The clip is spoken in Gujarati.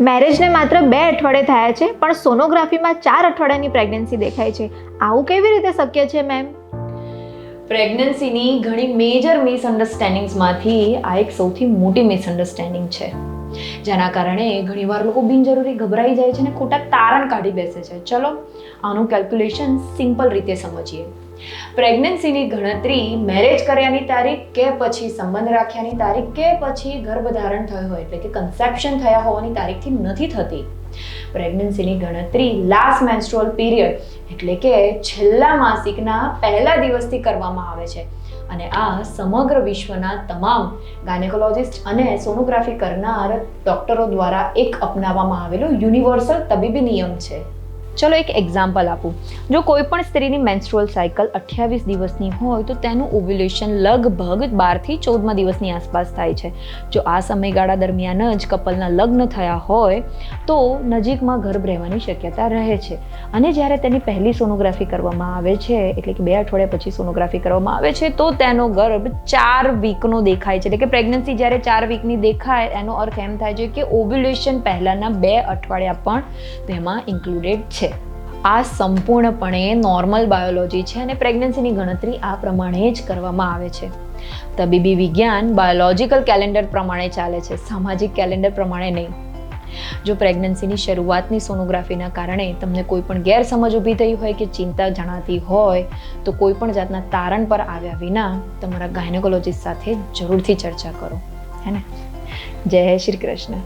મેરેજને માત્ર 2 અઠવાડિયે થયા છે પણ સોનોગ્રાફીમાં 4 અઠવાડિયાની પ્રેગ્નન્સી દેખાય છે. આવું કેવી રીતે શક્ય છે મેમ? પ્રેગ્નન્સીની ઘણી મેજર મિસઅન્ડરસ્ટેન્ડિંગ્સમાંથી આ એક સૌથી મોટી મિસઅન્ડરસ્ટેન્ડિંગ છે, જેના કારણે ઘણીવાર લોકો બિનજરૂરી ગભરાઈ જાય છે અને ખોટા તારણ કાઢી બેસે છે. ચલો આનું કેલ્ક્યુલેશન સિમ્પલ રીતે સમજીએ. પ્રેગ્નન્સીની ગણતરી મેરેજ કર્યાની તારીખ કે પછી સંબંધ રાખ્યાની તારીખ કે પછી ગર્ભધારણ થયો હોય એટલે કે કન્સેપ્શન થયા હોવાની તારીખથી નથી થતી. પ્રેગ્નન્સીની ગણતરી લાસ્ટ મેન્સ્ટ્રુઅલ પીરિયડ એટલે કે છેલ્લા માસિકના પહેલા દિવસથી કરવામાં આવે છે અને આ સમગ્ર વિશ્વના તમામ ગાયનેકોલોજિસ્ટ અને સોનોગ્રાફી કરનાર ડોક્ટરો દ્વારા એક અપનાવવામાં આવેલો યુનિવર્સલ તબીબી નિયમ છે. ચલો એક એક્ઝામ્પલ આપું. જો કોઈ પણ સ્ત્રીની મેન્સ્ટ્રુઅલ સાયકલ 28 દિવસની હોય તો તેનું ઓવ્યુલેશન લગભગ 12 થી 14મા દિવસની આસપાસ થાય છે. જો આ સમયગાળા દરમિયાન જ કપલના લગ્ન થયા હોય તો નજીકમાં ગર્ભ રહેવાની શક્યતા રહે છે. અને જ્યારે તેની પહેલી સોનોગ્રાફી કરવામાં આવે છે એટલે કે 2 અઠવાડિયા પછી સોનોગ્રાફી કરવામાં આવે છે તો તેનો ગર્ભ 4 વીકનો દેખાય છે. એટલે કે પ્રેગ્નન્સી જ્યારે 4 વીકની દેખાય એનો અર્થ એમ થાય છે કે ઓવ્યુલેશન પહેલાના 2 અઠવાડિયા પણ તેમાં ઇન્ક્લુડેડ છે. આ સંપૂર્ણપણે નોર્મલ બાયોલોજી છે અને પ્રેગ્નન્સીની ગણતરી આ પ્રમાણે જ કરવામાં આવે છે. તબીબી વિજ્ઞાન બાયોલોજિકલ કેલેન્ડર પ્રમાણે ચાલે છે, સામાજિક કેલેન્ડર પ્રમાણે નહીં. જો પ્રેગ્નન્સીની શરૂઆતની સોનોગ્રાફીના કારણે તમને કોઈ પણ ગેરસમજ ઊભી થઈ હોય કે ચિંતા જણાતી હોય તો કોઈ પણ જાતના તારણ પર આવ્યા વિના તમારા ગાયનેકોલોજિસ્ટ સાથે જરૂરથી ચર્ચા કરો. હે ને? જય શ્રી કૃષ્ણ.